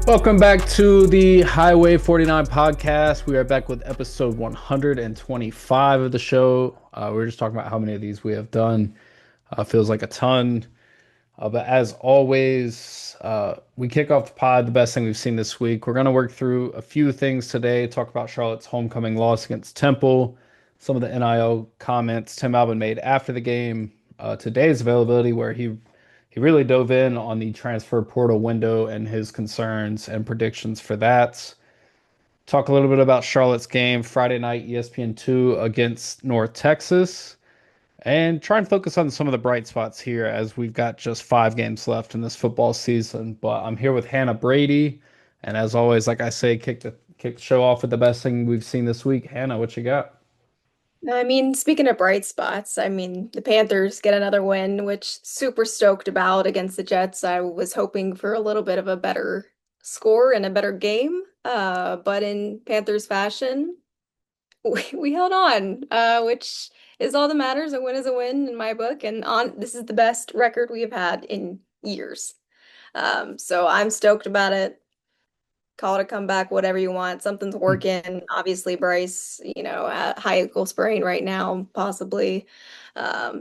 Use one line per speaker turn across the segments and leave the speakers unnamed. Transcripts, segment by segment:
Welcome back to the Highway 49 podcast. We are back with episode 125 of the show. We were just talking about how many of these we have done. Feels like a ton. But as always, we kick off the pod, the best thing we've seen this week. We're going to work through a few things today, talk about Charlotte's homecoming loss against Temple, some of the NIL comments Tim Albin made after the game, today's availability, where he really dove in on the transfer portal window and his concerns and predictions for that. Talk a little bit about Charlotte's game Friday night, ESPN2 against North Texas, and try and focus on some of the bright spots here as we've got just 5 games left in this football season. But I'm here with Hannah Brady, and as always, like I say, kick the show off with the best thing we've seen this week. Hannah, what you got?
Speaking of bright spots, the Panthers get another win, which super stoked about against the Jets. I was hoping for a little bit of a better score and a better game, but in Panthers fashion, we held on, which is all that matters. A win is a win in my book, and on this is the best record we have had in years. So I'm stoked about it. Call it a comeback, whatever you want. Something's working. Obviously, Bryce, at high ankle sprain right now, possibly.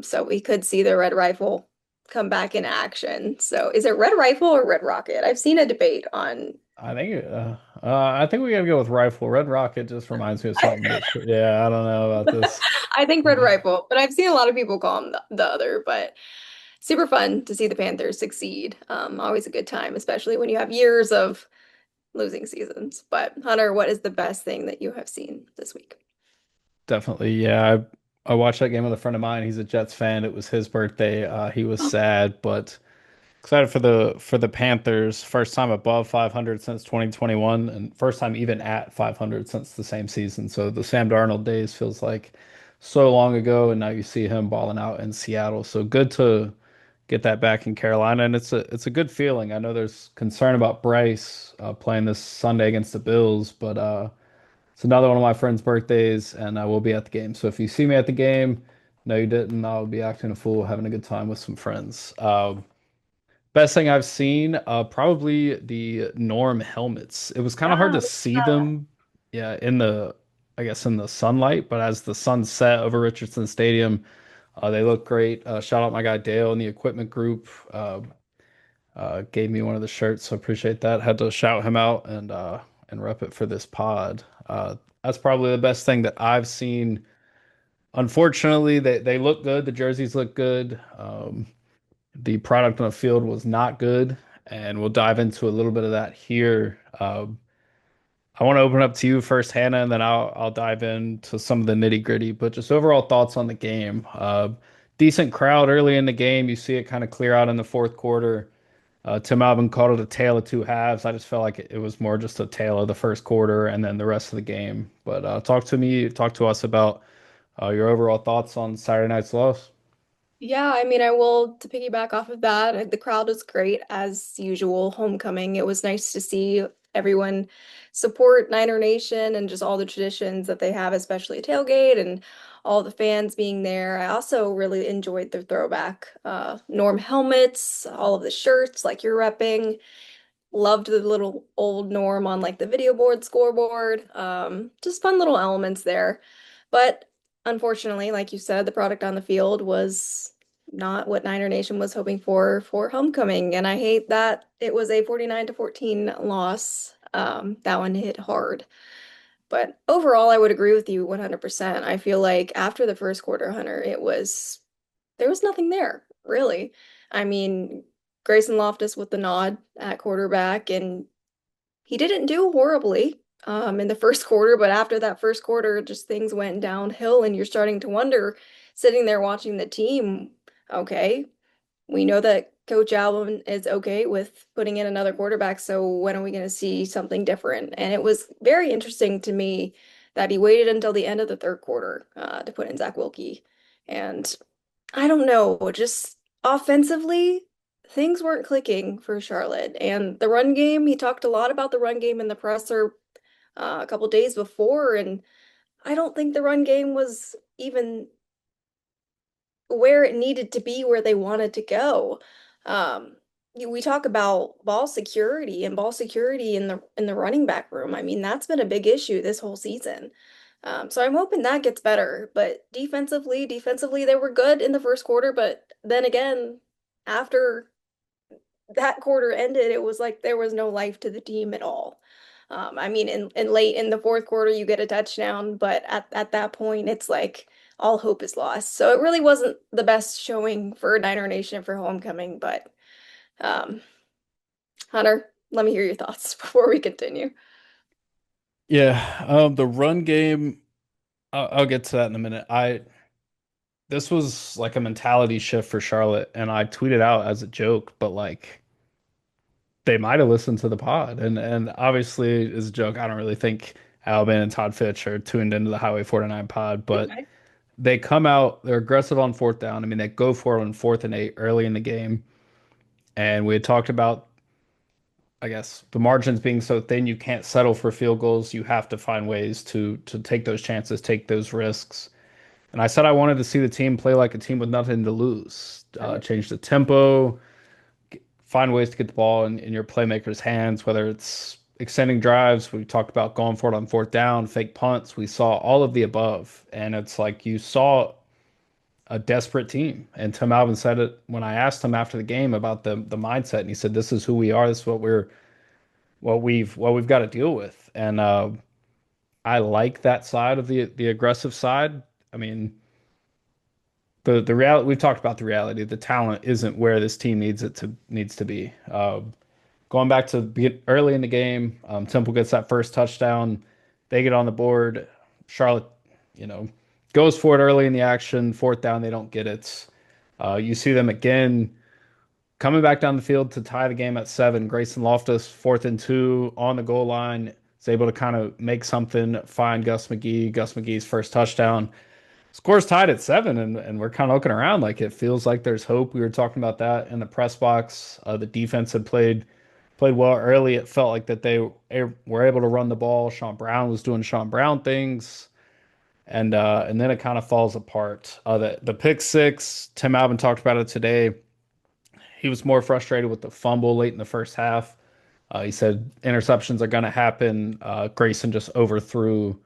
So we could see the Red Rifle come back in action. So is it Red Rifle or Red Rocket? I've seen a debate on.
I think we gotta go with rifle. Red Rocket just reminds me of something, but sure, yeah, I don't know about this.
I think Red Rifle, but I've seen a lot of people call him the other. But super fun to see the Panthers succeed. Always a good time, especially when you have years of losing seasons. But Hunter, what is the best thing that you have seen this week?
Definitely, yeah. I watched that game with a friend of mine. He's a Jets fan. It was his birthday. He was sad, but excited for the Panthers. First time above 500 since 2021, and first time even at 500 since the same season. So the Sam Darnold days feels like so long ago, and now you see him balling out in Seattle. So good to get that back in Carolina, and it's a good feeling. I know there's concern about Bryce playing this Sunday against the Bills, but it's another one of my friend's birthdays, and I will be at the game. So if you see me at the game, no, you didn't. I'll be acting a fool, having a good time with some friends. Best thing I've seen, probably the Norm helmets. It was kind of hard
Yeah,
to see them, yeah, I guess in the sunlight, but as the sun set over Richardson Stadium, they look great. Shout out my guy Dale in the equipment group. Gave me one of the shirts, so appreciate that. Had to shout him out and rep it for this pod. That's probably the best thing that I've seen. Unfortunately, they look good. The jerseys look good. The product on the field was not good, and we'll dive into a little bit of that here. I want to open up to you first, Hannah, and then I'll dive into some of the nitty gritty. But just overall thoughts on the game. Decent crowd early in the game. You see it kind of clear out in the fourth quarter. Tim Albin called it a tale of two halves. I just felt like it was more just a tale of the first quarter and then the rest of the game. But talk to us about your overall thoughts on Saturday night's loss.
yeah, I will to piggyback off of that. The crowd was great as usual. Homecoming. It was nice to see everyone support Niner Nation and just all the traditions that they have, especially a tailgate and all the fans being there. I also really enjoyed the throwback Norm helmets, all of the shirts like you're repping. Loved the little old Norm on like the video board scoreboard. Just fun little elements there. But unfortunately, like you said, the product on the field was not what Niner Nation was hoping for homecoming. And I hate that it was a 49-14 loss. That one hit hard. But overall, I would agree with you 100%. I feel like after the first quarter, Hunter, there was nothing there, really. I mean, Grayson Loftus with the nod at quarterback, and he didn't do horribly in the first quarter, but after that first quarter, just things went downhill, and you're starting to wonder, sitting there watching the team, okay, we know that Coach Alvin is okay with putting in another quarterback, so when are we going to see something different? And it was very interesting to me that he waited until the end of the third quarter to put in Zach Wilkie. And I don't know, just offensively, things weren't clicking for Charlotte. And the run game, he talked a lot about the run game in the presser a couple days before, and I don't think the run game was even where it needed to be, where they wanted to go. Um, we talk about ball security in the running back room. I mean, that's been a big issue this whole season. So I'm hoping that gets better. But defensively, they were good in the first quarter. But then again, after that quarter ended, it was like there was no life to the team at all. I mean, in late in the fourth quarter, you get a touchdown, but at that point, it's like all hope is lost. So it really wasn't the best showing for Niner Nation for homecoming. But um, Hunter, let me hear your thoughts before we continue.
Yeah, the run game, I'll get to that in a minute. This was like a mentality shift for Charlotte, and I tweeted out as a joke, but like they might have listened to the pod, and obviously as a joke, I don't really think Albin and Todd Fitch are tuned into the Highway 49 pod, but
Okay.
they come out, they're aggressive on fourth down. I mean, they go for it on 4th and 8 early in the game, and we had talked about, I guess, the margins being so thin, you can't settle for field goals. You have to find ways to take those chances, take those risks. And I said I wanted to see the team play like a team with nothing to lose, change the tempo, find ways to get the ball in your playmakers' hands, whether it's extending drives. We talked about going for it on fourth down, fake punts. We saw all of the above. And it's like you saw a desperate team. And Tim Albin said it when I asked him after the game about the mindset. And he said, this is who we are. This is what we've got to deal with. And I like that side of the aggressive side. I mean, the reality we've talked about the reality. The talent isn't where this team needs to be. Going back to early in the game, Temple gets that first touchdown. They get on the board. Charlotte, you know, goes for it early in the action. Fourth down, they don't get it. You see them again coming back down the field to tie the game at 7. Grayson Loftus, 4th and 2 on the goal line, is able to kind of make something, find Gus McGee. Gus McGee's first touchdown. Score's tied at 7, and we're kind of looking around like it feels like there's hope. We were talking about that in the press box. The defense had played well early. It felt like that they were able to run the ball. Sean Brown was doing Sean Brown things, and then it kind of falls apart. The pick six, Tim Albin talked about it today. He was more frustrated with the fumble late in the first half. He said interceptions are going to happen. Grayson just overthrew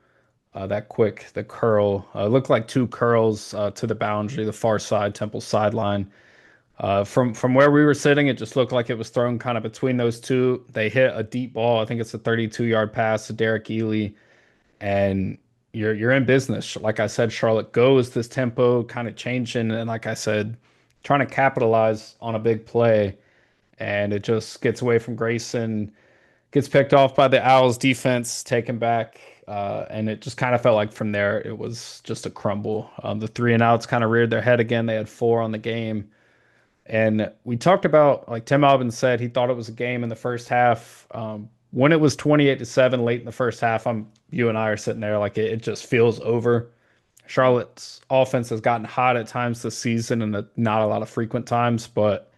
the curl. Looked like two curls to the boundary, the far side, Temple sideline. From where we were sitting, it just looked like it was thrown kind of between those two. They hit a deep ball. I think it's a 32-yard pass to Derek Ely, and you're in business. Like I said, Charlotte goes this tempo, kind of changing, and like I said, trying to capitalize on a big play, and it just gets away from Grayson, gets picked off by the Owls defense, taken back, and it just kind of felt like from there it was just a crumble. The three and outs kind of reared their head again. They had 4 on the game. And we talked about, like Tim Albin said, he thought it was a game in the first half. When it was 28-7 late in the first half, you and I are sitting there like it just feels over. Charlotte's offense has gotten hot at times this season and not a lot of frequent times, but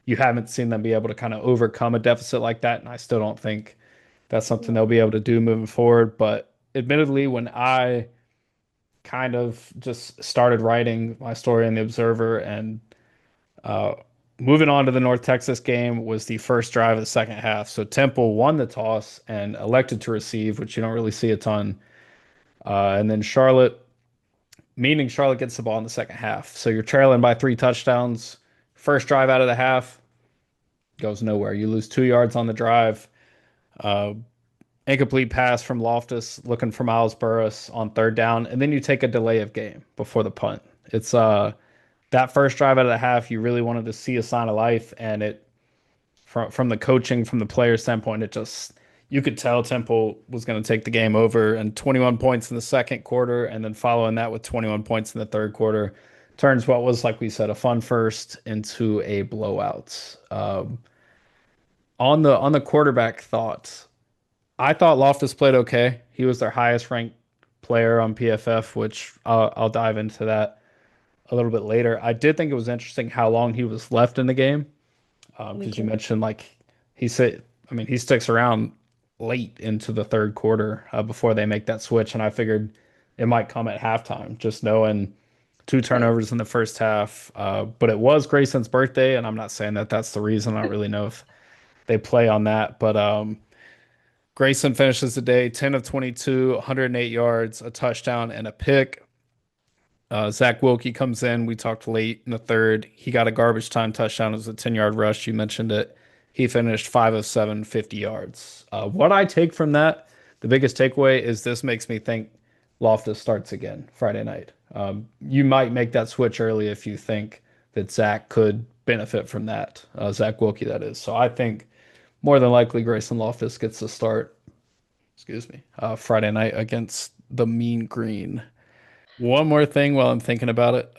you haven't seen them be able to kind of overcome a deficit like that. And I still don't think that's something they'll be able to do moving forward. But admittedly, when I kind of just started writing my story in the Observer and uh, moving on to the North Texas game was the first drive of the second half. So Temple won the toss and elected to receive, which you don't really see a ton. And then Charlotte gets the ball in the second half. So you're trailing by 3 touchdowns. First drive out of the half goes nowhere. You lose 2 yards on the drive. Uh, Incomplete pass from Loftus looking for Miles Burris on third down. And then you take a delay of game before the punt. It's that first drive out of the half, you really wanted to see a sign of life, and it from the coaching, from the player standpoint, it just you could tell Temple was going to take the game over, and 21 points in the second quarter, and then following that with 21 points in the third quarter, turns what was, like we said, a fun first into a blowout. On the quarterback thoughts, I thought Loftus played okay. He was their highest ranked player on PFF, which I'll dive into that a little bit later. I did think it was interesting how long he was left in the game,
We
because you
can.
mentioned like he said, I mean, he sticks around late into the third quarter before they make that switch, and I figured it might come at halftime, just knowing two
Nice.
turnovers in the first half. But it was Grayson's birthday, and I'm not saying that that's the reason. I don't really know if they play on that, but Grayson finishes the day 10 of 22, 108 yards, a touchdown, and a pick. Zach Wilkie comes in. We talked late in the third. He got a garbage time touchdown. It was a 10-yard rush. You mentioned it. He finished 5 of 7, 50 yards. What I take from that, the biggest takeaway is this makes me think Loftus starts again Friday night. You might make that switch early if you think that Zach could benefit from that. Zach Wilkie, that is. So I think more than likely Grayson Loftus gets the start, excuse me, Friday night against the Mean Green. One more thing while I'm thinking about it.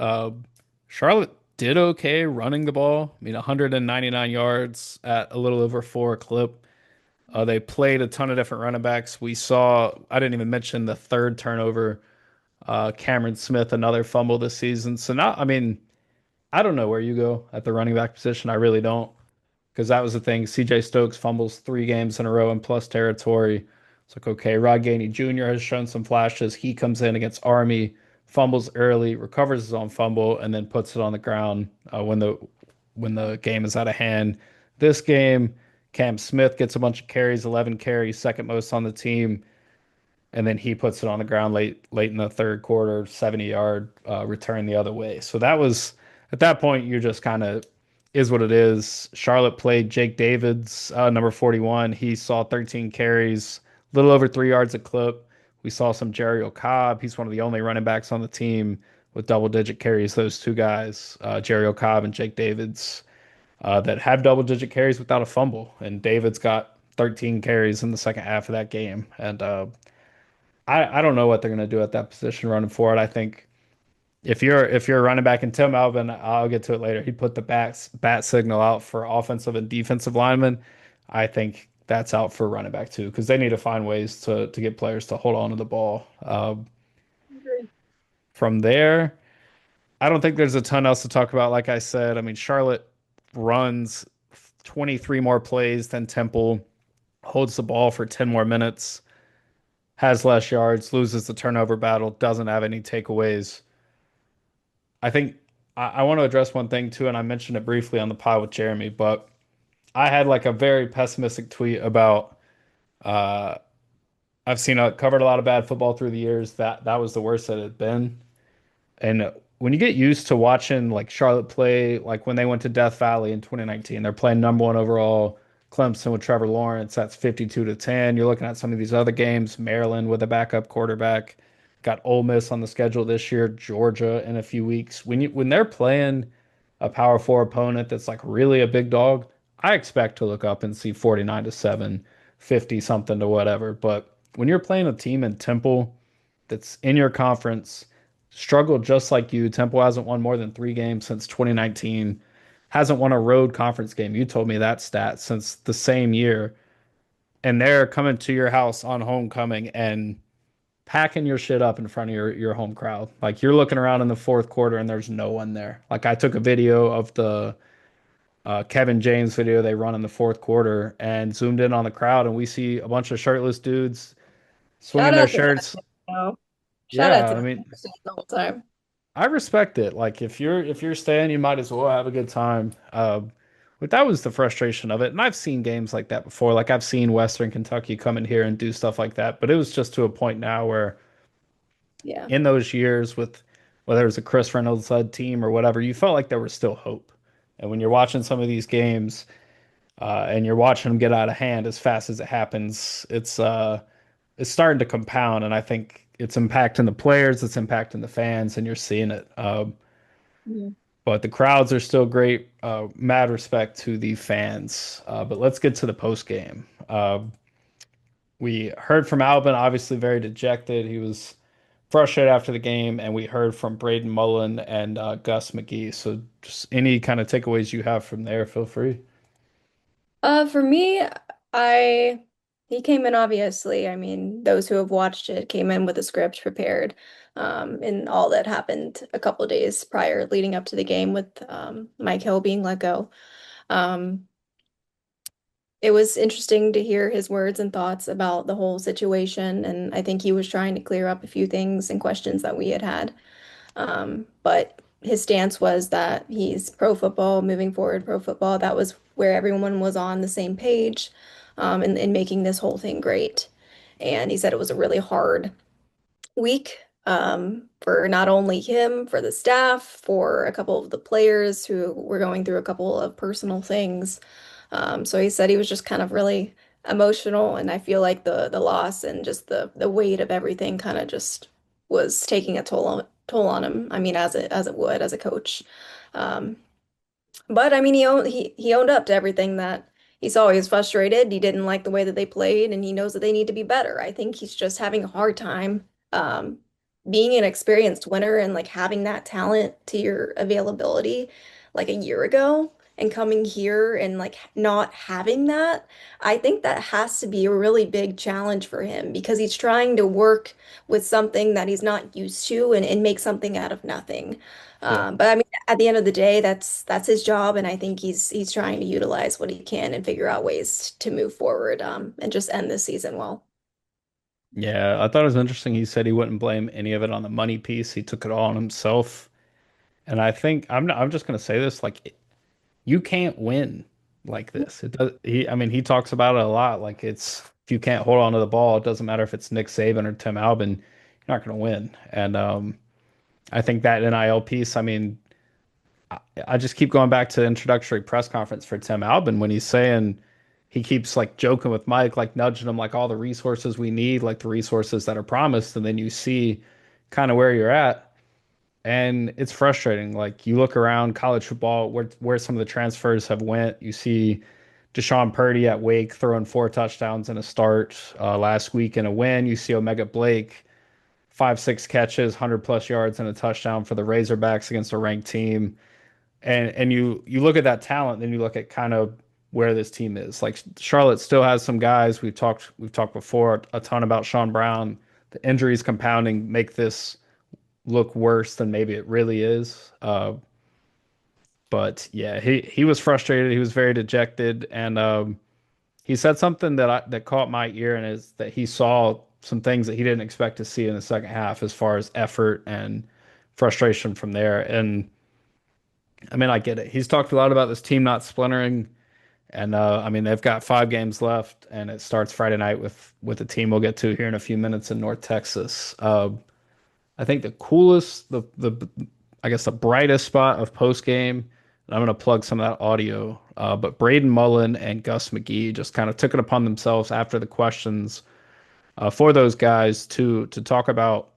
Charlotte did okay running the ball. I mean, 199 yards at a little over four a clip. They played a ton of different running backs. I didn't even mention the third turnover. Cameron Smith, another fumble this season. So now, I mean, I don't know where you go at the running back position. I really don't because that was the thing. CJ Stokes fumbles 3 games in a row in plus territory. It's like, okay, Rod Gainey Jr. has shown some flashes. He comes in against Army, fumbles early, recovers his own fumble, and then puts it on the ground when the game is out of hand. This game, Cam Smith gets a bunch of carries, 11 carries, second most on the team, and then he puts it on the ground late in the third quarter, 70-yard return the other way. So that was at that point you're just kind of is what it is. Charlotte played Jake Davids, number 41. He saw 13 carries, a little over 3 yards a clip. We saw some Jerry Cobb. He's one of the only running backs on the team with double-digit carries. Those two guys, Jerry Cobb and Jake Davids, that have double-digit carries without a fumble. And Davids got 13 carries in the second half of that game. And I don't know what they're going to do at that position running forward. I think if you're a running back and Tim Albin, I'll get to it later. He put the bat signal out for offensive and defensive linemen. I think that's out for running back too because they need to find ways to get players to hold on to the ball. From there, I don't think there's a ton else to talk about. Like I said, I mean Charlotte runs 23 more plays than Temple, holds the ball for 10 more minutes, has less yards, loses the turnover battle, doesn't have any takeaways. I think I want to address one thing too, and I mentioned it briefly on the pod with Jeremy, but I had like a very pessimistic tweet about uh I've seen covered a lot of bad football through the years. That was the worst that it had been. And when you get used to watching like Charlotte play, like when they went to Death Valley in 2019, they're playing number one overall Clemson with Trevor Lawrence. That's 52-10. You're looking at some of these other games, Maryland with a backup quarterback, got Ole Miss on the schedule this year, Georgia in a few weeks. When they're playing a Power Four opponent that's like really a big dog, I expect to look up and see 49-7, 50 something to whatever. But when you're playing a team in Temple that's in your conference, struggled just like you. Temple hasn't won more than 3 games since 2019, hasn't won a road conference game. You told me that stat since the same year. And they're coming to your house on homecoming and packing your shit up in front of your home crowd. Like you're looking around in the fourth quarter and there's no one there. Like I took a video of the Kevin James video they run in the fourth quarter and zoomed in on the crowd and we see a bunch of shirtless dudes
Shout
swinging their
out to
shirts.
them. Shout out
Yeah,
to
I
them
mean,
the whole time.
I respect it. Like if you're staying, you might as well have a good time. But that was the frustration of it. And I've seen games like that before. Like I've seen Western Kentucky come in here and do stuff like that. But it was just to a point now where
Yeah.
in those years with whether it was a Chris Reynolds led team or whatever, you felt like there was still hope. And when you're watching some of these games, and you're watching them get out of hand as fast as it happens, it's starting to compound, and I think it's impacting the players, it's impacting the fans, and you're seeing it.
Yeah.
But the crowds are still great. Mad respect to the fans. But let's get to the post game. We heard from Albin, obviously very dejected. He was frustrated after the game, and we heard from Braden Mullen and Gus McGee. So, just any kind of takeaways you have from there, feel free.
For me, I he came in obviously. I mean, those who have watched it came in with a script prepared, and all that happened a couple of days prior, leading up to the game with Mike Hill being let go. Um, it was interesting to hear his words and thoughts about the whole situation, and I think he was trying to clear up a few things and questions that we had had. But his stance was that he's pro football, moving forward, pro football. That was where everyone was on the same page, in making this whole thing great. And he said it was a really hard week, for not only him, for the staff, for a couple of the players who were going through a couple of personal things. So he said he was just kind of really emotional, and I feel like the loss and just the weight of everything kind of just was taking a toll on him. I mean, as it would as a coach. Um, but I mean, he owned up to everything that he saw. He was frustrated. He didn't like the way that they played, and he knows that they need to be better. I think he's just having a hard time um, being an experienced winner and like having that talent to your availability like a year ago and coming here and like not having that. I think that has to be a really big challenge for him because he's trying to work with something that he's not used to and make something out of nothing.
Yeah.
But I mean, at the end of the day, that's his job, and I think he's trying to utilize what he can and figure out ways to move forward, and just end this season well.
Yeah, I thought it was interesting. He said he wouldn't blame any of it on the money piece. He took it all on himself. And I think I'm just gonna say this, like you can't win like this. It does he I mean he talks about it a lot. Like it's if you can't hold on to the ball, it doesn't matter if it's Nick Saban or Tim Albin, you're not gonna win. And I think that NIL piece, I mean, I just keep going back to the introductory press conference for Tim Albin when he's saying he keeps like joking with Mike, like nudging him like all the resources we need, like the resources that are promised, and then you see kind of where you're at. And it's frustrating. Like you look around college football, where some of the transfers have went. You see Deshaun Purdy at Wake throwing 4 touchdowns in a start last week in a win. You see Omega Blake 5, 6 catches, 100+ yards and a touchdown for the Razorbacks against a ranked team. And you look at that talent, then you look at kind of where this team is. Like Charlotte still has some guys. We've talked before a ton about Sean Brown. The injuries compounding make this look worse than maybe it really is. But yeah, he was frustrated. He was very dejected, and he said something that caught my ear, and is that he saw some things that he didn't expect to see in the second half, as far as effort and frustration from there. And I mean, I get it. He's talked a lot about this team not splintering, and I mean they've got 5 games left, and it starts Friday night with a team we'll get to here in a few minutes in North Texas. I think the coolest, the I guess the brightest spot of post game, and I'm going to plug some of that audio. But Braden Mullen and Gus McGee just kind of took it upon themselves after the questions for those guys to talk about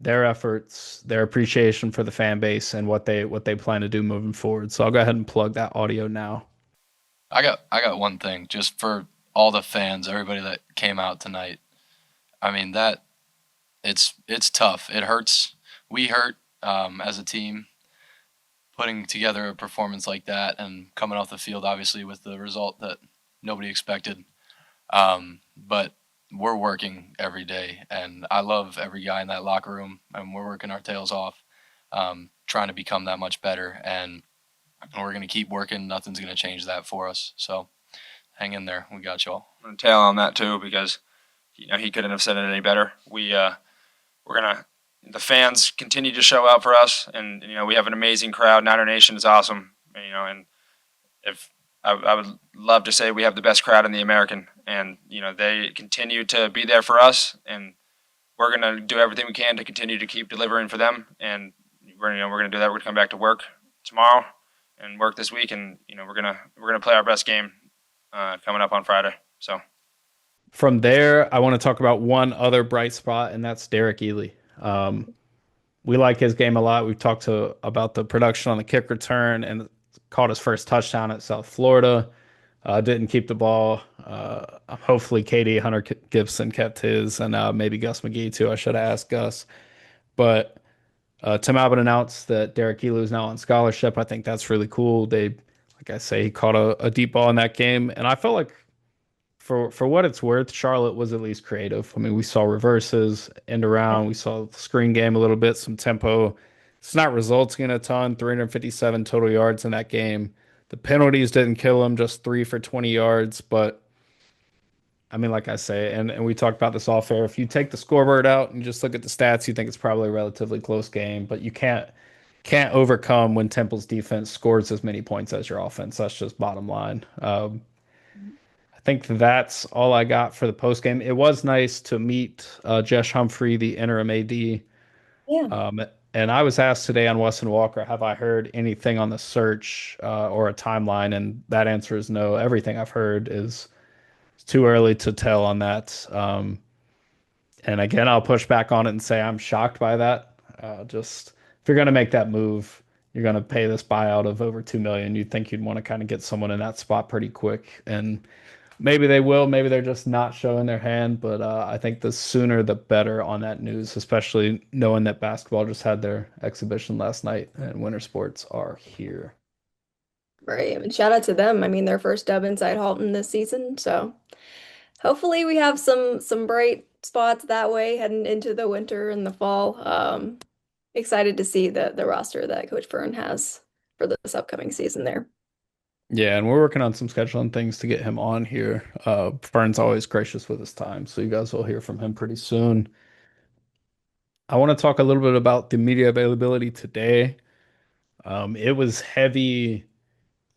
their efforts, their appreciation for the fan base, and what they plan to do moving forward. So I'll go ahead and plug that audio now.
I got one thing just for all the fans, everybody that came out tonight. I mean that it's tough. It hurts. We hurt as a team putting together a performance like that and coming off the field, obviously with the result that nobody expected. But we're working every day, and I love every guy in that locker room, and we're working our tails off, trying to become that much better. And we're going to keep working. Nothing's going to change that for us. So hang in there. We got y'all.
I'm gonna tail on that too because he couldn't have said it any better. We're gonna the fans continue to show out for us, and we have an amazing crowd. Niner Nation is awesome, and if I would love to say we have the best crowd in the American, and they continue to be there for us, and we're gonna do everything we can to continue to keep delivering for them, and we're gonna do that. We're gonna come back to work tomorrow and work this week, and we're gonna play our best game coming up on Friday. So.
From there, I want to talk about one other bright spot, and that's Derek Ely. Um, we like his game a lot. We've talked about the production on the kick return and caught his first touchdown at South Florida. Didn't keep the ball. Hopefully, Katie Hunter Gibson kept his, and maybe Gus McGee too. I should have asked Gus, but Tim Albin announced that Derek Ely is now on scholarship. I think that's really cool. Like I say, he caught a deep ball in that game, and I felt like for what it's worth, Charlotte was at least creative. I mean, we saw reverses, end around, we saw the screen game a little bit, some tempo. It's not resulting in a ton, 357 total yards in that game. The penalties didn't kill him, just 3 for 20 yards. But I mean, like I say, and we talked about this off air. If you take the scoreboard out and just look at the stats, you think it's probably a relatively close game, but you can't overcome when Temple's defense scores as many points as your offense. That's just bottom line. I think that's all I got for the post game. It was nice to meet Jesh Humphrey, the interim AD.
Yeah.
Um, and I was asked today on Wesson Walker, have I heard anything on the search or a timeline? And that answer is no. Everything I've heard is it's too early to tell on that. And again, I'll push back on it and say I'm shocked by that. Just if you're going to make that move, you're going to pay this buyout of over 2 million. You'd think you'd want to kind of get someone in that spot pretty quick. And maybe they will. Maybe they're just not showing their hand. But I think the sooner the better on that news, especially knowing that basketball just had their exhibition last night and winter sports are here.
Right. I mean, shout out to them. I mean, their first dub inside Halton this season. So hopefully we have some bright spots that way heading into the winter and the fall. Excited to see the roster that Coach Fern has for this upcoming season there.
Yeah, and we're working on some scheduling things to get him on here. Fern's always gracious with his time, so you guys will hear from him pretty soon. I want to talk a little bit about the media availability today. It was heavy,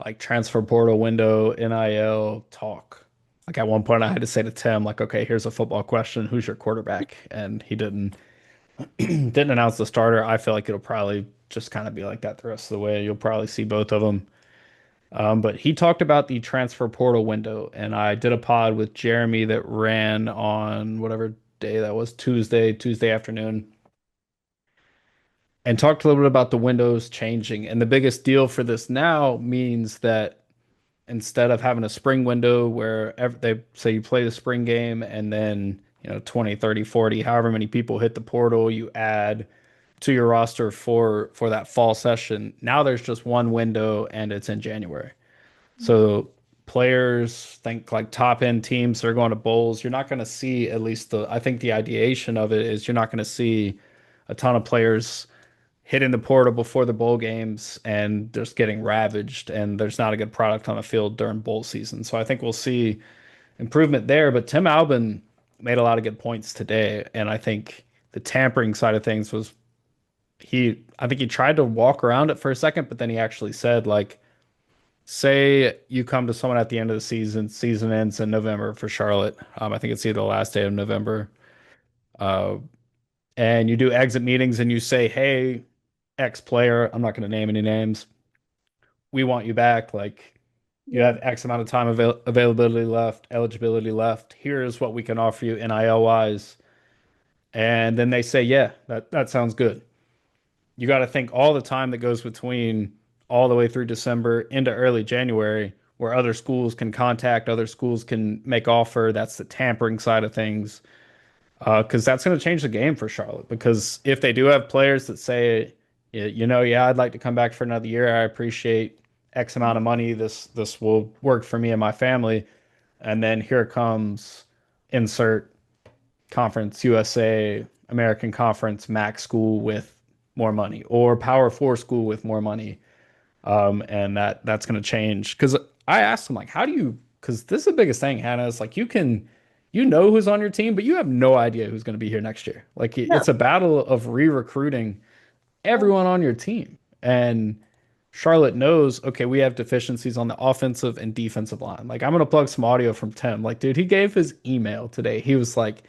like transfer portal window, NIL talk. Like at one point, I had to say to Tim, like, "Okay, here's a football question: Who's your quarterback?" And he didn't didn't announce the starter. I feel like it'll probably just kind of be like that the rest of the way. You'll probably see both of them. But he talked about the transfer portal window, and I did a pod with Jeremy that ran on whatever day that was, Tuesday afternoon, and talked a little bit about the windows changing. And the biggest deal for this now means that instead of having a spring window where they say you play the spring game and then, 20, 30, 40, however many people hit the portal, you add to your roster for that fall session. Now there's just one window and it's in January. So players think like top end teams that are going to bowls, you're not going to see at least I think the ideation of it is you're not going to see a ton of players hitting the portal before the bowl games and just getting ravaged, and there's not a good product on the field during bowl season. So I think we'll see improvement there. But Tim Albin made a lot of good points today, and I think the tampering side of things was I think he tried to walk around it for a second, but then he actually said like, say you come to someone at the end of the season ends in November for Charlotte. I think it's either the last day of November. Uh, and you do exit meetings and you say, hey, X player, I'm not going to name any names. We want you back. Like you
Yeah.
have X amount of time availability left, eligibility left. Here's what we can offer you NIL wise. And then they say, yeah, that sounds good. You got to think all the time that goes between all the way through December into early January, where other schools can contact, other schools can make offer. That's the tampering side of things. Because that's going to change the game for Charlotte. Because if they do have players that say, yeah, I'd like to come back for another year. I appreciate X amount of money. This will work for me and my family. And then here comes insert conference USA, American Conference, MAC school with more money, or Power Four school with more money. And that's going to change. Because I asked him like, how do you? Because this is the biggest thing, Hannah. Is like you know who's on your team, but you have no idea who's going to be here next year. Like
No.
it's a battle of re-recruiting everyone on your team. And Charlotte knows, okay, we have deficiencies on the offensive and defensive line. Like I'm gonna plug some audio from Tim. Like, dude, he gave his email today. He was like,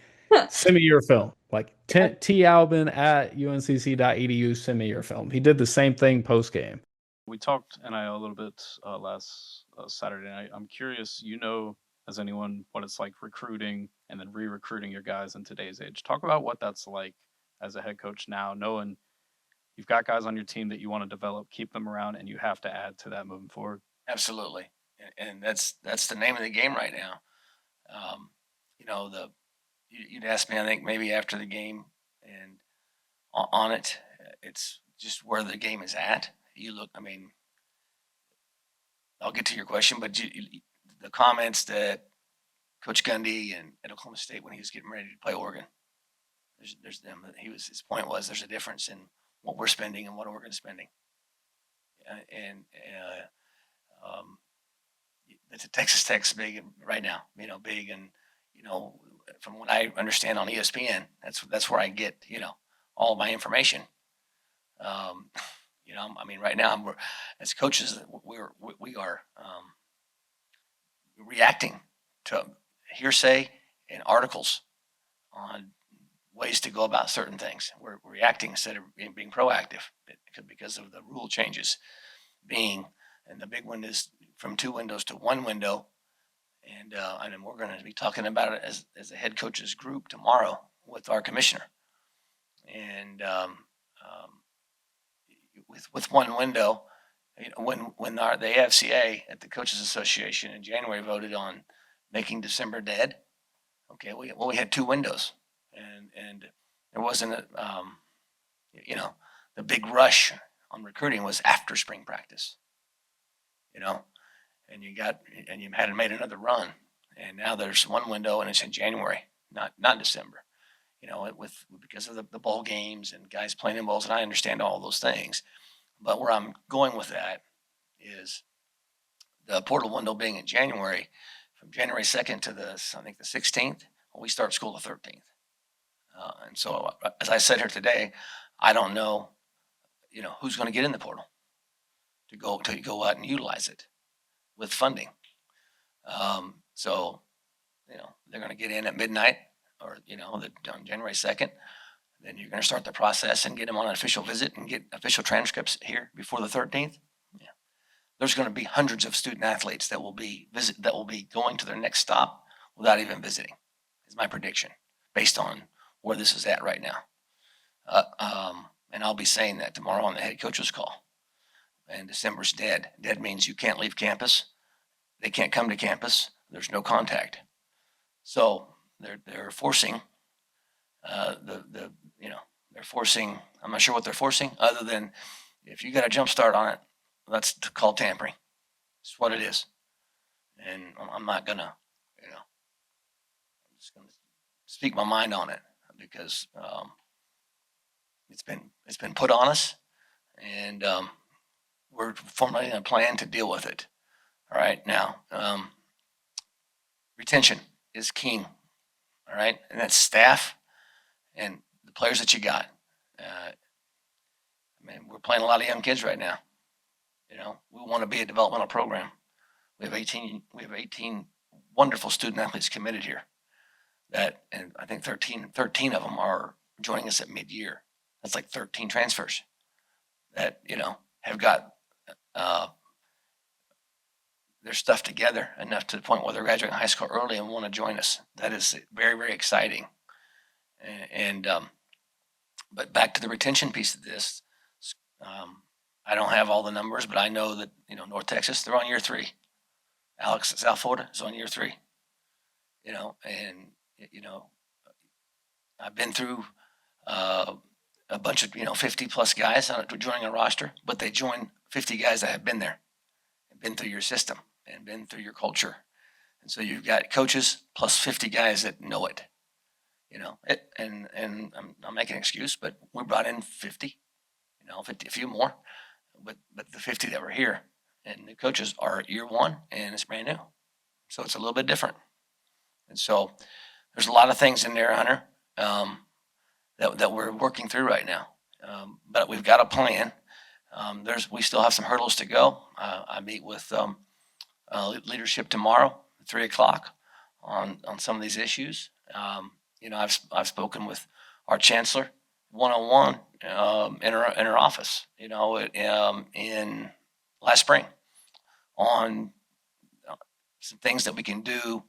send me your film. Like T Albin at uncc.edu, send me your film. He did the same thing post game. We talked NIL a little bit last Saturday night. I'm curious, as anyone, what it's like recruiting and then re-recruiting your guys in today's age. Talk about what that's like as a head coach now, knowing you've got guys on your team that you want to develop, keep them around, and you have to add to that moving forward.
Absolutely, and that's the name of the game right now. Um, the you'd ask me, I think maybe after the game, and on it, it's just where the game is at. You look, I mean, I'll get to your question, but the comments that Coach Gundy and at Oklahoma State when he was getting ready to play Oregon, there's them. His point was there's a difference in what we're spending and what Oregon's spending, and um, it's a Texas Tech's big right now, big, and from what I understand on ESPN, that's where I get, all of my information. Um, I mean, right now, as coaches, we are reacting to hearsay and articles on ways to go about certain things. We're reacting instead of being proactive because of the rule changes and the big one is from 2 windows to 1 window. And then we're going to be talking about it as a head coaches group tomorrow with our commissioner. And with 1 window, when the AFCA at the Coaches Association in January voted on making December dead, okay, we had 2 windows, and there wasn't the big rush on recruiting was after spring practice, and you hadn't made another run, and now there's 1 window and it's in January, not December, because of the bowl games and guys playing in bowls, and I understand all those things, but where I'm going with that is the portal window being in January, from January 2nd to I think the 16th, we start school the 13th. And so, as I said here today, I don't know, who's going to get in the portal to go out and utilize it with funding. So, they're going to get in at midnight or, on January 2nd. Then you're going to start the process and get them on an official visit and get official transcripts here before the 13th. Yeah. There's going to be hundreds of student athletes that will be going to their next stop without even visiting, is my prediction, based on where this is at right now. And I'll be saying that tomorrow on the head coach's call. And December's dead. Dead means you can't leave campus. They can't come to campus. There's no contact. So they're forcing they're forcing. I'm not sure what they're forcing, other than if you got a jump start on it, that's called tampering. It's what it is. And I'm not gonna, I'm just gonna speak my mind on it because it's been put on us, and we're formulating a plan to deal with it. All right, now retention is king. All right, and that's staff and the players that you got. We're playing a lot of young kids right now. We want to be a developmental program. We have 18 wonderful student athletes committed here. And I think 13 of them are joining us at mid-year. That's like 13 transfers that have got their stuff together enough to the point where they're graduating high school early and want to join us. That is very, very exciting. And but back to the retention piece of this, I don't have all the numbers, but I know that North Texas, they're on year 3. Alex at South Florida is on year 3. I've been through a bunch of 50 plus guys joining a roster, but they join 50 guys that have been there and been through your system and been through your culture, and so you've got coaches plus 50 guys that know it. And I'm not making an excuse, but we brought in 50, 50, a few more, but the 50 that were here, and the coaches are at year 1, and it's brand new, so it's a little bit different. And so there's a lot of things in there, Hunter, that we're working through right now, but we've got a plan. We still have some hurdles to go. I meet with leadership tomorrow at 3:00 on some of these issues. I've spoken with our chancellor one-on-one in her office, in last spring on some things that we can do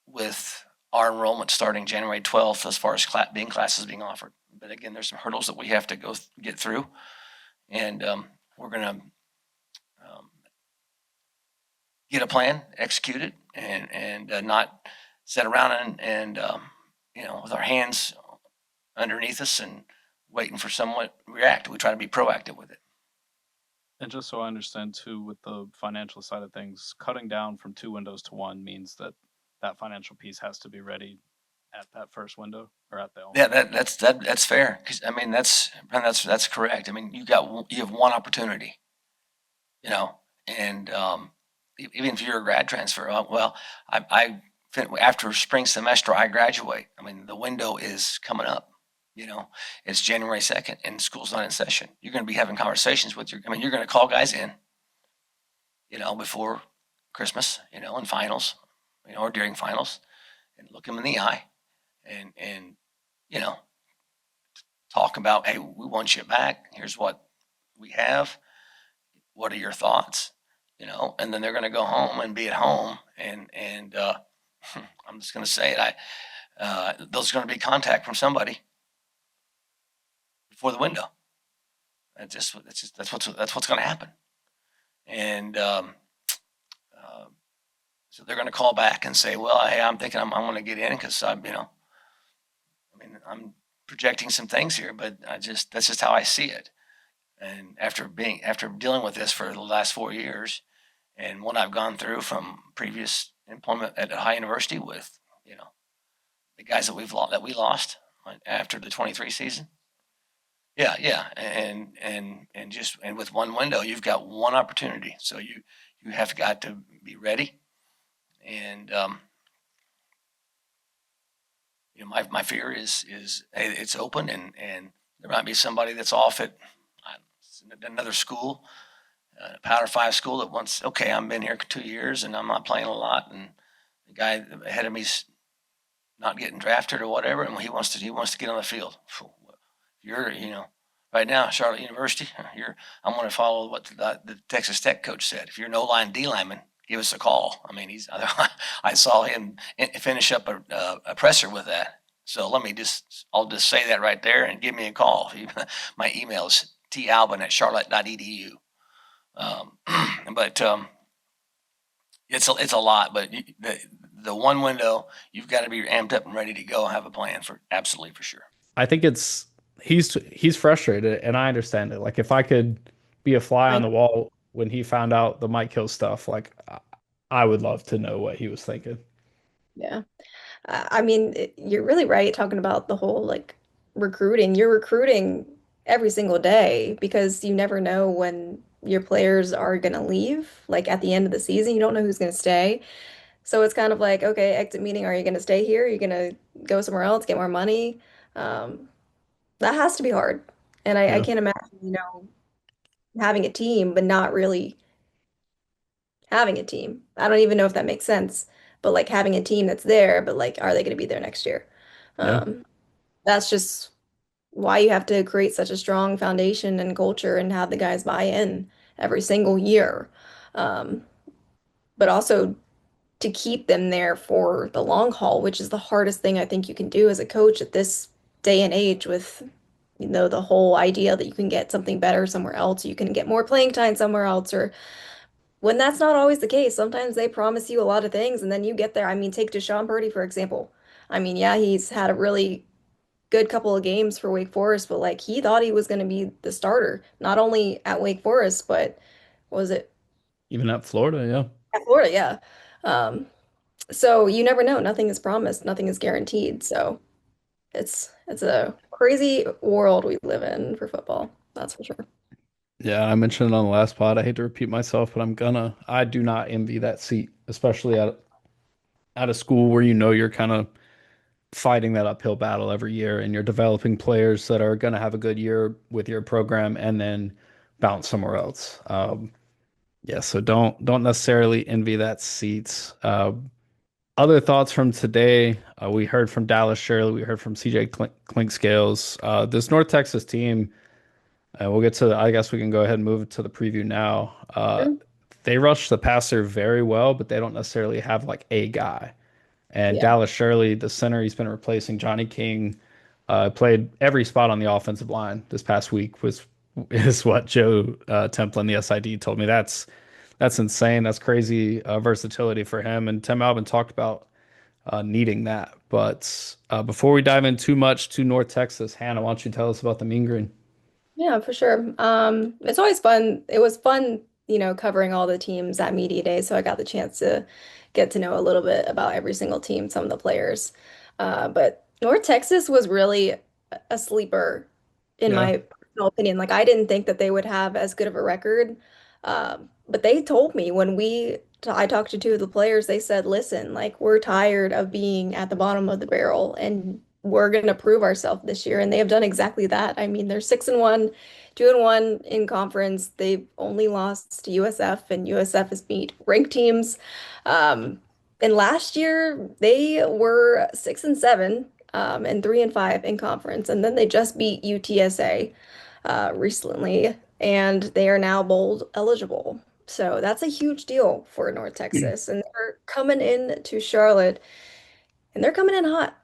with our enrollment starting January 12th as far as classes being offered. But again, there's some hurdles that we have to get through, and we're going to get a plan, execute it, and not sit around and with our hands underneath us and waiting for someone to react. We try to be proactive with it.
And just so I understand too, with the financial side of things, cutting down from 2 windows to 1 means that financial piece has to be ready at that first window or at the
Yeah, that's fair. Because that's correct. You have one opportunity, and even if you're a grad transfer, I after spring semester, I graduate. I mean, the window is coming up. You know, it's January 2nd and school's not in session. You're going to be having conversations with you're going to call guys in, before Christmas, and finals, or during finals, and look them in the eye and, you know, talk about, hey, we want you back. Here's what we have. What are your thoughts? And then they're going to go home and be at home. And I'm just going to say it. There's going to be contact from somebody before the window. That's what's going to happen. And so they're going to call back and say, well, hey, I'm thinking I'm going to get in because I'm projecting some things here, but that's just how I see it. And after dealing with this for the last 4 years, and what I've gone through from previous employment at a high university with, the guys that we lost after the 23 season. Yeah, and with one window, you've got one opportunity, so you have got to be ready. And my fear is hey, it's open, and there might be somebody that's off at another school, a Power 5 school that wants, okay, I've been here 2 years and I'm not playing a lot, and the guy ahead of me's not getting drafted or whatever, and he wants to get on the field. You're, right now, Charlotte University, I'm going to follow what the Texas Tech coach said. If you're an O-line D lineman, give us a call. I mean, I saw him finish up a presser with that. So I'll just say that right there and give me a call. My email is talbin@charlotte.edu. But it's a lot. But the one window, you've got to be amped up and ready to go. Have a plan for sure.
I think he's frustrated, and I understand it. Like if I could be a fly on the wall when he found out the Mike Hill stuff, like I would love to know what he was thinking.
Yeah. I mean, you're really right talking about the whole like recruiting. You're recruiting every single day because you never know when your players are going to leave. Like at the end of the season, you don't know who's going to stay. So it's kind of like, okay, exit meeting. Are you going to stay here? Are you going to go somewhere else, get more money? Um, that has to be hard. And I
Yeah.
can't imagine, having a team, but not really having a team. I don't even know if that makes sense, but like having a team that's there, but like, are they going to be there next year?
Yeah.
Um, that's just why you have to create such a strong foundation and culture and have the guys buy in every single year. Um, but also to keep them there for the long haul, which is the hardest thing I think you can do as a coach at this day and age with, the whole idea that you can get something better somewhere else, you can get more playing time somewhere else, or when that's not always the case. Sometimes they promise you a lot of things and then you get there. I mean, take Deshaun Purdy, for example. I mean, yeah, he's had a really good couple of games for Wake Forest, but like he thought he was going to be the starter, not only at Wake Forest, but was it
Even at Florida, yeah.
at Florida? Yeah. Um, so you never know. Nothing is promised, nothing is guaranteed. So it's a crazy world we live in for football. That's for sure.
Yeah, I mentioned it on the last pod. I hate to repeat myself, but I do not envy that seat, especially at a school where you're kind of fighting that uphill battle every year and you're developing players that are going to have a good year with your program and then bounce somewhere else. Yeah, so don't necessarily envy that seat. Other thoughts from today, we heard from Dallas Shirley, we heard from CJ Clinkscales. This North Texas team, we'll get to I guess we can go ahead and move to the preview now.
Sure.
They rush the passer very well, but they don't necessarily have like a guy. And
Yeah.
Dallas Shirley, the center, he's been replacing Johnny King. Played every spot on the offensive line this past week is what Joe Templin, the SID, told me. That's insane. That's crazy versatility for him. And Tim Albin talked about needing that. But before we dive in too much to North Texas, Hannah, why don't you tell us about the Mean Green?
Yeah, for sure. It's always fun. It was fun, covering all the teams at media day, so I got the chance to get to know a little bit about every single team, some of the players. But North Texas was really a sleeper, in
Yeah,
my personal opinion. Like I didn't think that they would have as good of a record. But they told me when we I talked to two of the players. They said, listen, like we're tired of being at the bottom of the barrel and we're going to prove ourselves this year. And they have done exactly that. I mean, they're 6-1, 2-1 in conference. They've only lost to USF, and USF has beat ranked teams. And last year they were 6-7, and 3-5 in conference. And then they just beat UTSA recently, and they are now bowl eligible. So that's a huge deal for North Texas. And they're coming in to Charlotte, and they're coming in hot,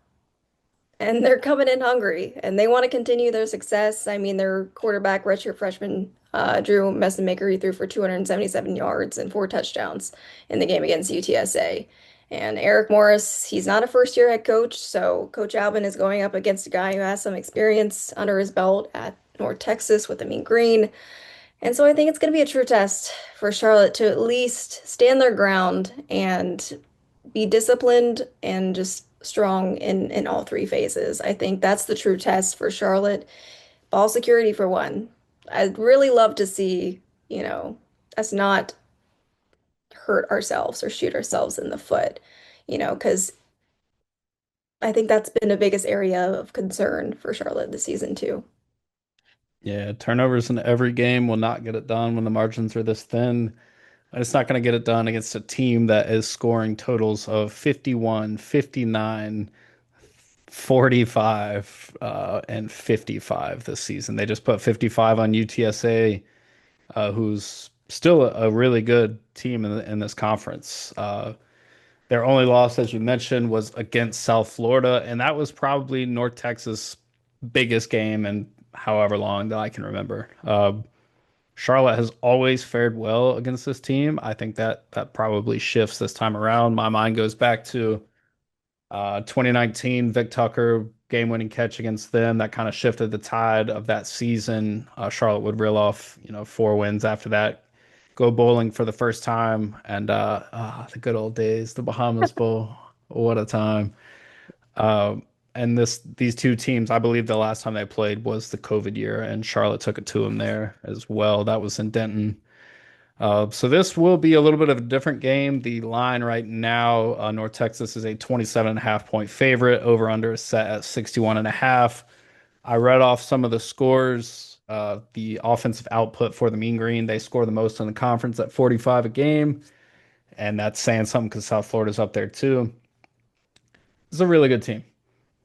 and they're coming in hungry, and they want to continue their success. I mean, their quarterback, redshirt freshman, Drew Messenmaker, he threw for 277 yards and 4 touchdowns in the game against UTSA. And Eric Morris, he's not a first-year head coach, so Coach Albin is going up against a guy who has some experience under his belt at North Texas with the Mean Green. And so I think it's going to be a true test for Charlotte to at least stand their ground and be disciplined and just strong in all three phases. I think that's the true test for Charlotte. Ball security for one. I'd really love to see, us not hurt ourselves or shoot ourselves in the foot, because I think that's been the biggest area of concern for Charlotte this season too.
Yeah, turnovers in every game will not get it done when the margins are this thin. And it's not going to get it done against a team that is scoring totals of 51, 59, 45, and 55 this season. They just put 55 on UTSA, who's still a really good team in this conference. Their only loss, as you mentioned, was against South Florida, and that was probably North Texas' biggest game in however long that I can remember. Charlotte has always fared well against this team. I think that probably shifts this time around. My mind goes back to 2019, Vic Tucker game-winning catch against them. That kind of shifted the tide of that season. Charlotte would reel off, 4 wins after that. Go bowling for the first time, and the good old days, the Bahamas Bowl. What a time! And these two teams, I believe the last time they played was the COVID year, and Charlotte took it to them there as well. That was in Denton. So this will be a little bit of a different game. The line right now, North Texas is a 27.5 point favorite. Over under is set at 61.5. I read off some of the scores. The offensive output for the Mean Green, they score the most in the conference at 45 a game. And that's saying something because South Florida's up there too. It's a really good team.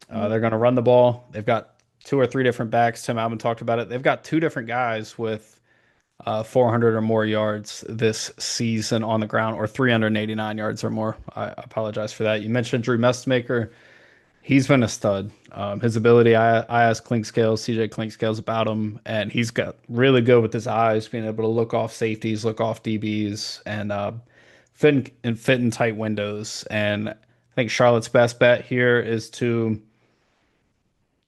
They're going to run the ball. They've got two or three different backs. Tim Albin talked about it. They've got two different guys with 400 or more yards this season on the ground, or 389 yards or more. I apologize for that. You mentioned Drew Messmaker. He's been a stud. His ability, I asked CJ Clinkscales about him, and he's got really good with his eyes, being able to look off safeties, look off DBs, and fit in tight windows. And I think Charlotte's best bet here is to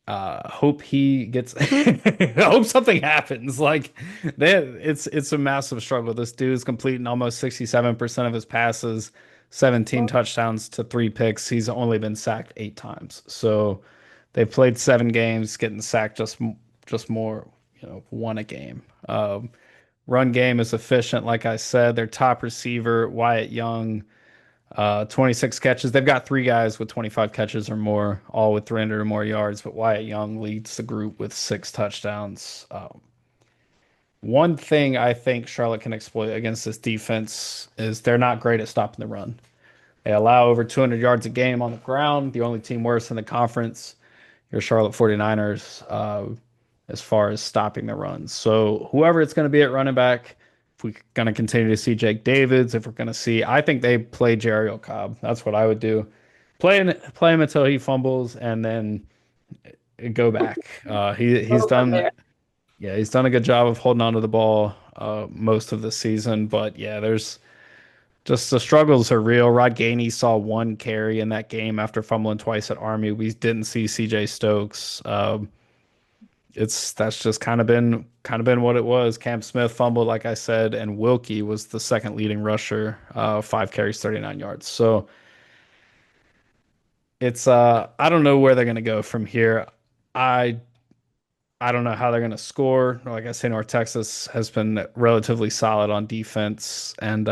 hope he gets I hope something happens. Like it's a massive struggle. This dude is completing almost 67% of his passes, 17 touchdowns to 3 picks. He's only been sacked 8 times. So they've played 7 games, getting sacked just more, one a game. Run game is efficient, like I said. Their top receiver, Wyatt Young, 26 catches. They've got 3 guys with 25 catches or more, all with 300 or more yards, but Wyatt Young leads the group with 6 touchdowns. One thing I think Charlotte can exploit against this defense is they're not great at stopping the run. They allow over 200 yards a game on the ground, the only team worse in the conference, your Charlotte 49ers, as far as stopping the runs. So whoever it's going to be at running back, if we're going to continue to see Jake Davids, if we're going to see, I think they play Jerry Cobb. That's what I would do. Play him until he fumbles, and then go back. He's
Go from
done,
there.
yeah, he's done a good job of holding onto the ball most of the season. But yeah, there's just the struggles are real. Rod Gainey saw 1 carry in that game after fumbling twice at Army. We didn't see C.J. Stokes. That's just kind of been what it was. Cam Smith fumbled, like I said, and Wilkie was the second leading rusher, 5 carries, 39 yards. So it's I don't know where they're gonna go from here. I I don't know how they're gonna score. Like I say, North Texas has been relatively solid on defense, and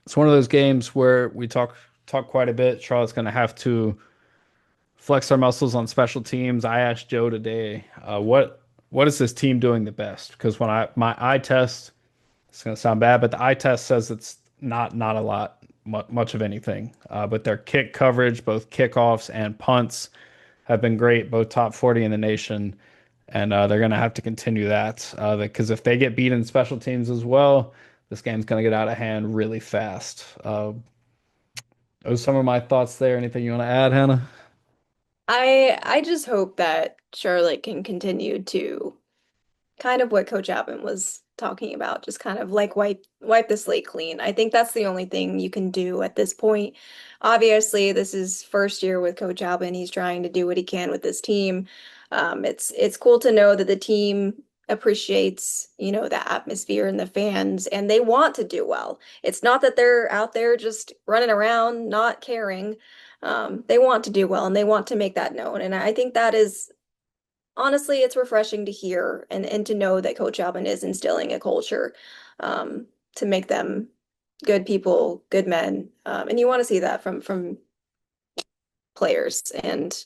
it's one of those games where we talk quite a bit. Charlotte's going to have to flex their muscles on special teams. I asked Joe today, what is this team doing the best? Because when I my eye test, it's going to sound bad, but the eye test says it's not a lot much of anything. But their kick coverage, both kickoffs and punts, have been great, both top 40 in the nation, and they're going to have to continue that because if they get beat in special teams as well, this game's going to get out of hand really fast. Those are some of my thoughts there. Anything you want to add, Hannah?
I just hope that Charlotte can continue to kind of what Coach Albin was talking about, just kind of like wipe the slate clean. I think that's the only thing you can do at this point. Obviously, this is first year with Coach Albin. He's trying to do what he can with this team. It's cool to know that the team appreciates, the atmosphere and the fans, and they want to do well. It's not that they're out there just running around not caring. They want to do well and they want to make that known. And I think that is honestly, it's refreshing to hear and to know that Coach Albin is instilling a culture to make them good people, good men. And you want to see that from players. And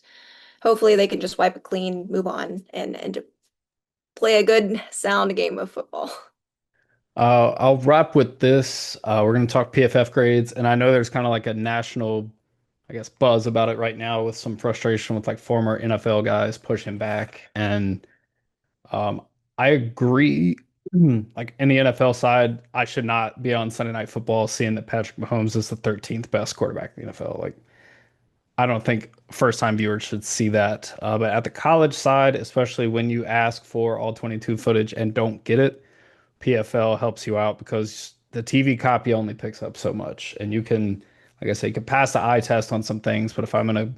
hopefully they can just wipe it clean, move on, and play a good, sound game of football.
I'll wrap with this. We're going to talk PFF grades, and I know there's kind of like a national, I guess, buzz about it right now with some frustration with like former NFL guys pushing back. And um, I agree. Like in the NFL side, I should not be on Sunday Night Football seeing that Patrick Mahomes is the 13th best quarterback in the NFL. Like, I don't think first-time viewers should see that. But at the college side, especially when you ask for all 22 footage and don't get it, PFL helps you out because the TV copy only picks up so much. And you can, like I say, you can pass the eye test on some things, but if I'm going to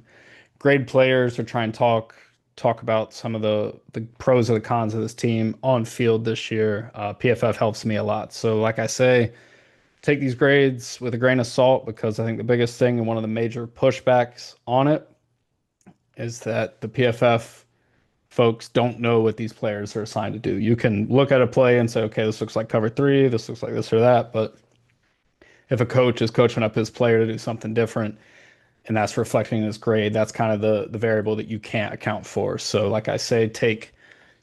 grade players or try and talk about some of the pros or the cons of this team on field this year, PFF helps me a lot. So, like I say, take these grades with a grain of salt because I think the biggest thing and one of the major pushbacks on it is that the PFF folks don't know what these players are assigned to do. You can look at a play and say, okay, this looks like cover three, this looks like this or that. But if a coach is coaching up his player to do something different and that's reflecting in his grade, that's kind of the variable that you can't account for. So, like I say, take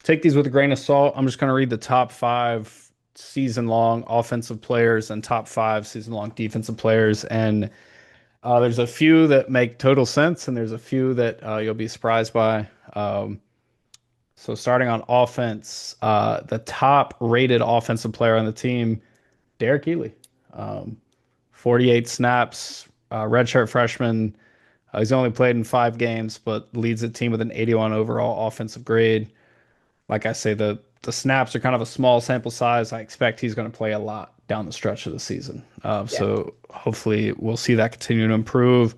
these with a grain of salt. I'm just going to read the top five season long offensive players and top five season long defensive players. And there's a few that make total sense, and there's a few that you'll be surprised by. So starting on offense, the top rated offensive player on the team, Derek Ealy. Um, 48 snaps, redshirt freshman. He's only played in 5 games, but leads the team with an 81 overall offensive grade. Like I say, the snaps are kind of a small sample size. I expect he's going to play a lot down the stretch of the season.
Yeah.
So hopefully we'll see that continue to improve.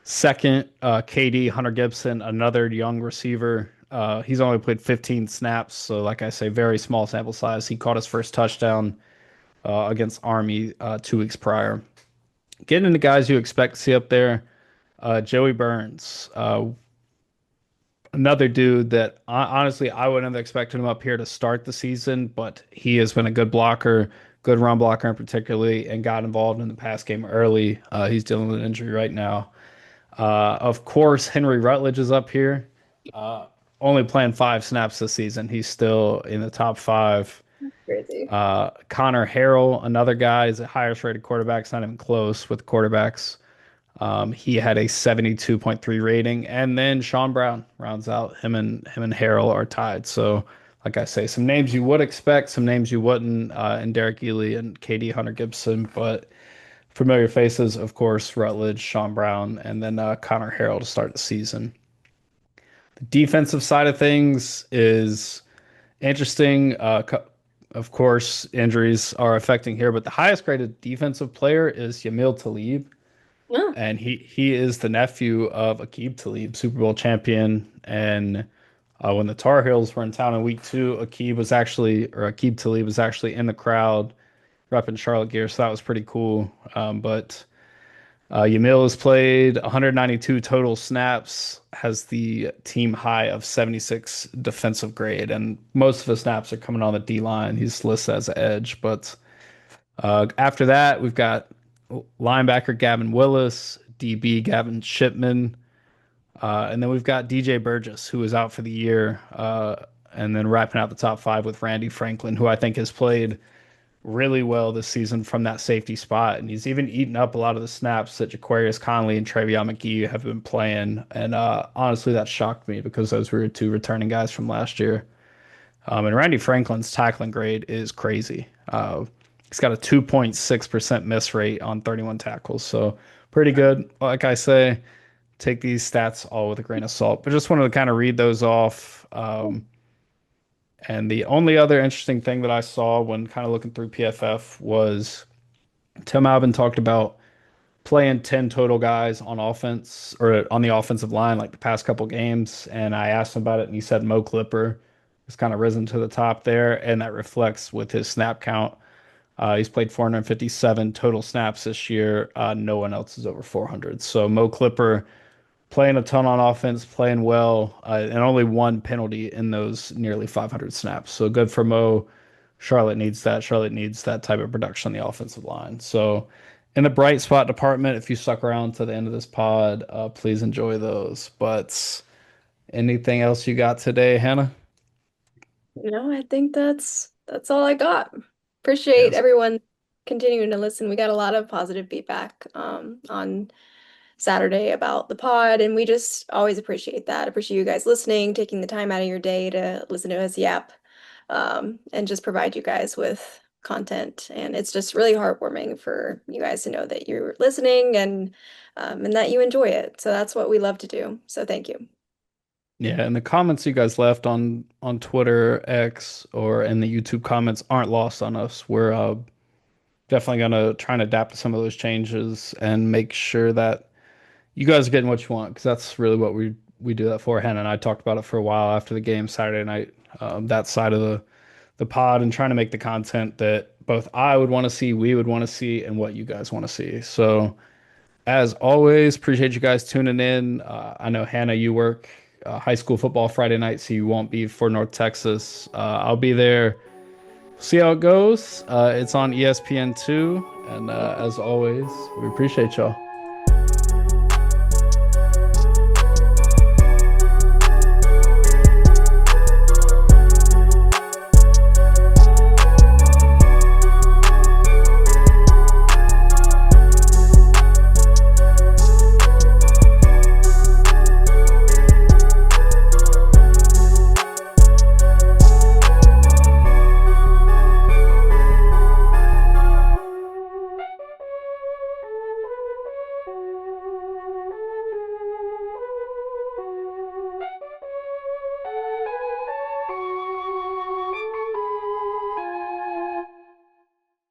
Second, KD Hunter Gibson, another young receiver. He's only played 15 snaps, so like I say, very small sample size. He caught his first touchdown against Army 2 weeks prior. Getting into guys you expect to see up there, Joey Burns, another dude that honestly I wouldn't have expected him up here to start the season, but he has been a good blocker, good run blocker in particularly, and got involved in the pass game early. He's dealing with an injury right now. Of course, Henry Rutledge is up here. Uh, Only playing 5 snaps this season. He's still in the top five.
Crazy.
Connor Harrell, another guy, is the highest rated quarterback. It's not even close with quarterbacks. He had a 72.3 rating, and then Sean Brown rounds out him and Harrell are tied. So, like I say, some names you would expect, some names you wouldn't, and Derek Ely and KD Hunter Gibson, but familiar faces, of course, Rutledge, Sean Brown, and then Connor Harrell to start the season. The defensive side of things is interesting. Of course, injuries are affecting here, but the highest graded defensive player is Yamil Talib,
Yeah.
and he is the nephew of Aqib Talib, Super Bowl champion. And when the Tar Heels were in town in week 2, Aqib Talib was actually in the crowd repping Charlotte gear, so that was pretty cool. But Yamil has played 192 total snaps, has the team high of 76 defensive grade, and most of his snaps are coming on the D line. He's listed as an edge, but after that, we've got linebacker Gavin Willis, DB Gavin Shipman, and then we've got DJ Burgess, who is out for the year. And then wrapping out the top five with Randy Franklin, who I think has played really well this season from that safety spot. And he's even eaten up a lot of the snaps that Jaquarius Conley and Travion McGee have been playing. And honestly, that shocked me because those were two returning guys from last year. And Randy Franklin's tackling grade is crazy. He's got a 2.6% miss rate on 31 tackles. So pretty good. Like I say, take these stats all with a grain of salt. But just wanted to kind of read those off. And the only other interesting thing that I saw when kind of looking through PFF was Tim Albin talked about playing 10 total guys on offense or on the offensive line like the past couple games. And I asked him about it, and he said Mo Clipper has kind of risen to the top there. And that reflects with his snap count. He's played 457 total snaps this year. No one else is over 400. So Mo Clipper playing a ton on offense, playing well, and only one penalty in those nearly 500 snaps. So good for Mo. Charlotte needs that. Charlotte needs that type of production on the offensive line. So in the bright spot department, if you stuck around to the end of this pod, please enjoy those. But anything else you got today, Hannah?
No, I think that's all I got. Appreciate
Yes.
everyone continuing to listen. We got a lot of positive feedback on Saturday about the pod, and we just always appreciate that. Appreciate you guys listening, taking the time out of your day to listen to us yap, and just provide you guys with content. And it's just really heartwarming for you guys to know that you're listening and that you enjoy it. So that's what we love to do. So thank you.
Yeah, and the comments you guys left on Twitter, X, or in the YouTube comments aren't lost on us. We're definitely gonna try and adapt to some of those changes and make sure that you guys are getting what you want because that's really what we do that for. Hannah and I talked about it for a while after the game Saturday night. That side of the pod and trying to make the content that both I would want to see, we would want to see, and what you guys want to see. So as always, appreciate you guys tuning in. I know Hannah, you work high school football Friday night, so you won't be for North Texas. I'll be there. See how it goes. It's on ESPN2, and as always, we appreciate y'all.